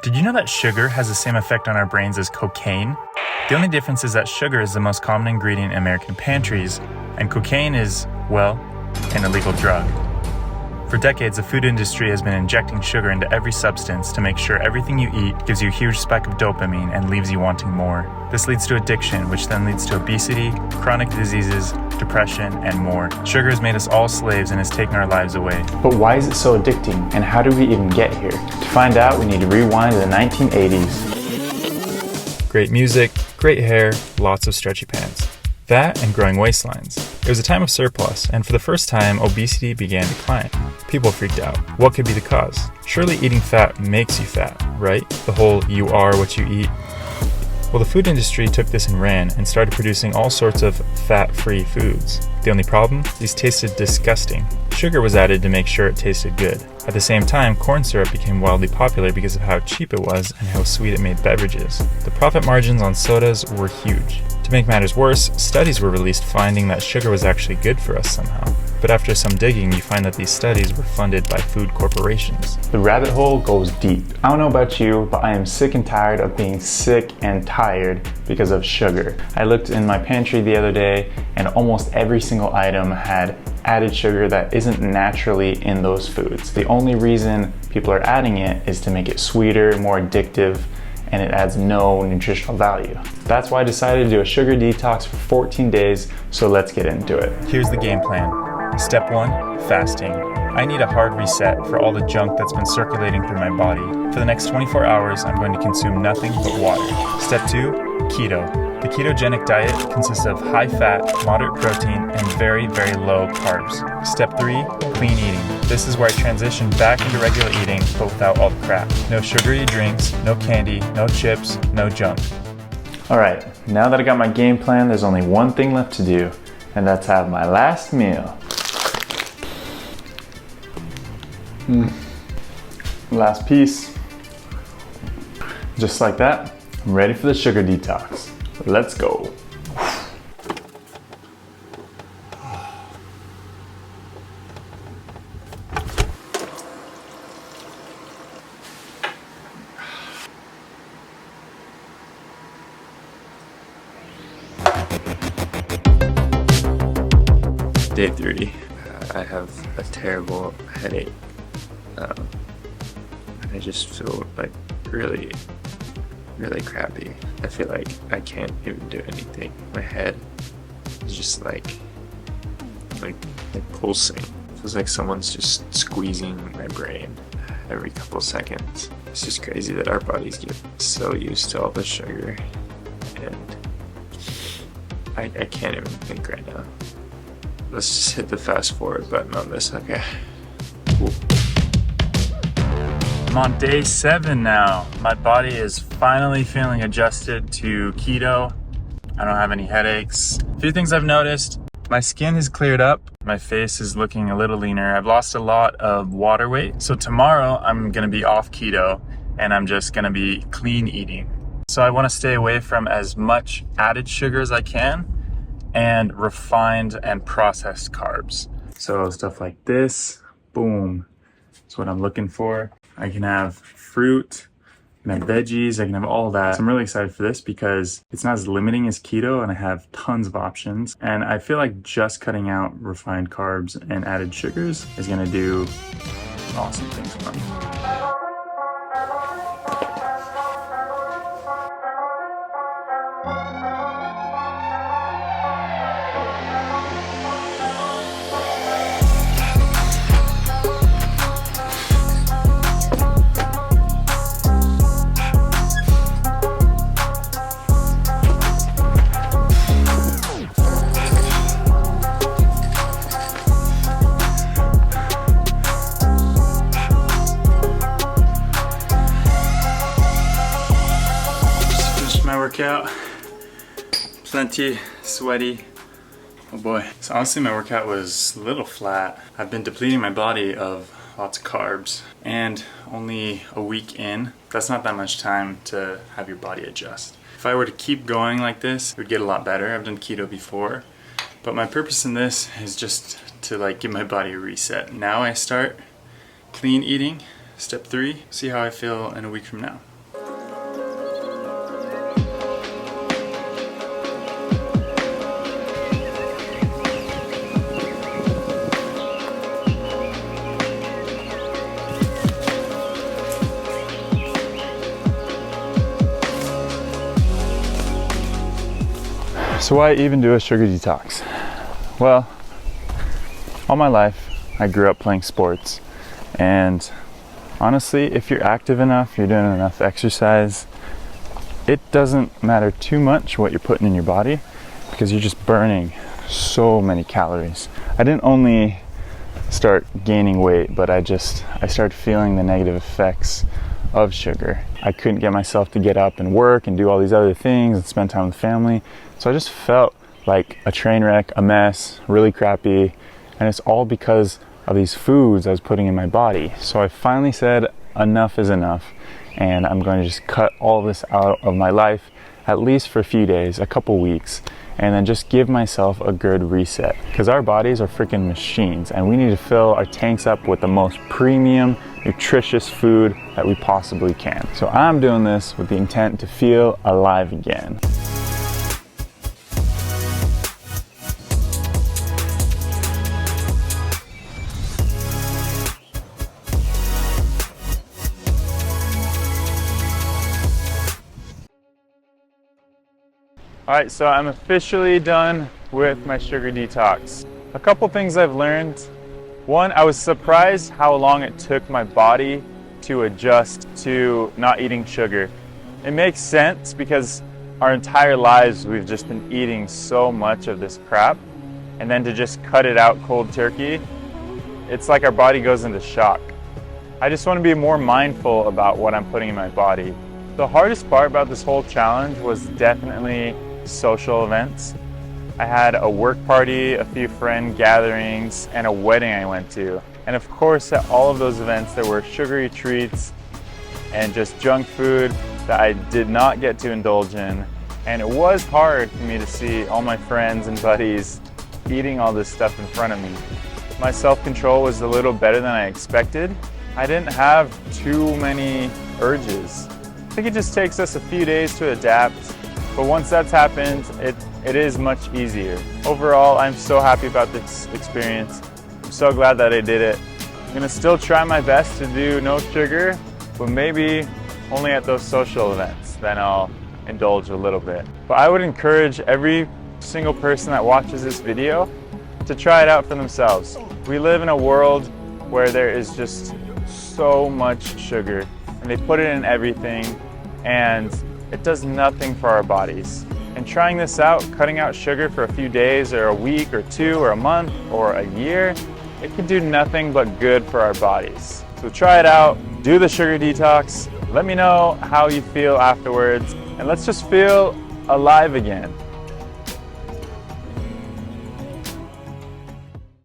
Did you know that sugar has the same effect on our brains as cocaine? The only difference is that sugar is the most common ingredient in American pantries, and cocaine is, well, an illegal drug. For decades, the food industry has been injecting sugar into every substance to make sure everything you eat gives you a huge spike of dopamine and leaves you wanting more. This leads to addiction, which then leads to obesity, chronic diseases, depression, and more. Sugar has made us all slaves and has taken our lives away. But why is it so addicting, and how did we even get here? To find out, we need to rewind to the 1980s. Great music, great hair, lots of stretchy pants. That and growing waistlines. It was a time of surplus, and for the first time, obesity began to climb. People freaked out. What could be the cause? Surely eating fat makes you fat, right? The whole "you are what you eat." Well, the food industry took this and ran and started producing all sorts of fat-free foods. The only problem? These tasted disgusting. Sugar was added to make sure it tasted good. At the same time, corn syrup became wildly popular because of how cheap it was and how sweet it made beverages. The profit margins on sodas were huge. To make matters worse, studies were released finding that sugar was actually good for us somehow. But after some digging, you find that these studies were funded by food corporations. The rabbit hole goes deep. I don't know about you, but I am sick and tired of being sick and tired because of sugar. I looked in my pantry the other day and almost every single item had added sugar that isn't naturally in those foods. The only reason people are adding it is to make it sweeter, more addictive, and it adds no nutritional value. That's why I decided to do a sugar detox for 14 days, so let's get into it. Here's the game plan. Step 1, fasting. I need a hard reset for all the junk that's been circulating through my body. For the next 24 hours, I'm going to consume nothing but water. Step 2, keto. The ketogenic diet consists of high fat, moderate protein, and very, very low carbs. Step 3, clean eating. This is where I transition back into regular eating, but without all the crap. No sugary drinks, no candy, no chips, no junk. All right, now that I got my game plan, there's only one thing left to do, and that's have my last meal. Last piece. Just like that, I'm ready for the sugar detox. Let's go. Day 3. I have a terrible headache. I just feel like really crappy. I feel like I can't even do anything. My head is just like pulsing. It feels like someone's just squeezing my brain every couple seconds. It's just crazy that our bodies get so used to all the sugar, and I can't even think right now. Let's just hit the fast forward button on this, okay? Cool. I'm on day 7 now. My body is finally feeling adjusted to keto. I don't have any headaches. A few things I've noticed. My skin has cleared up. My face is looking a little leaner. I've lost a lot of water weight. So tomorrow I'm gonna be off keto and I'm just gonna be clean eating. So I wanna stay away from as much added sugar as I can and refined and processed carbs. So stuff like this, boom, that's what I'm looking for. I can have fruit, I can have veggies, I can have all that. So I'm really excited for this because it's not as limiting as keto and I have tons of options. And I feel like just cutting out refined carbs and added sugars is gonna do awesome things for me. Workout, plenty sweaty. Oh boy. So honestly my workout was a little flat. I've been depleting my body of lots of carbs, and only a week in, that's not that much time to have your body adjust. If I were to keep going like this, it would get a lot better. I've done keto before, but my purpose in this is just to give my body a reset. Now I start clean eating, step 3, see how I feel in a week from now. So why even do a sugar detox? Well, all my life I grew up playing sports, and honestly, if you're active enough, you're doing enough exercise, it doesn't matter too much what you're putting in your body because you're just burning so many calories. I didn't only start gaining weight, but I started feeling the negative effects of sugar. I couldn't get myself to get up and work and do all these other things and spend time with family. So I just felt like a train wreck, a mess, really crappy. And it's all because of these foods I was putting in my body. So I finally said enough is enough. And I'm going to just cut all this out of my life, at least for a few days, a couple weeks, and then just give myself a good reset. Because our bodies are freaking machines, and we need to fill our tanks up with the most premium, nutritious food that we possibly can. So I'm doing this with the intent to feel alive again. Alright, so I'm officially done with my sugar detox. A couple things I've learned. One, I was surprised how long it took my body to adjust to not eating sugar. It makes sense because our entire lives we've just been eating so much of this crap, and then to just cut it out cold turkey, it's like our body goes into shock. I just want to be more mindful about what I'm putting in my body. The hardest part about this whole challenge was definitely social events. I had a work party, a few friend gatherings, and a wedding I went to. And of course, at all of those events, there were sugary treats and just junk food that I did not get to indulge in. And it was hard for me to see all my friends and buddies eating all this stuff in front of me. My self-control was a little better than I expected. I didn't have too many urges. I think it just takes us a few days to adapt. But once that's happened, it is much easier. Overall, I'm so happy about this experience. I'm so glad that I did it. I'm gonna still try my best to do no sugar, but maybe only at those social events. Then I'll indulge a little bit. But I would encourage every single person that watches this video to try it out for themselves. We live in a world where there is just so much sugar, and they put it in everything, and it does nothing for our bodies. And trying this out, cutting out sugar for a few days or a week or two or a month or a year, it can do nothing but good for our bodies. So try it out, do the sugar detox, let me know how you feel afterwards, and let's just feel alive again.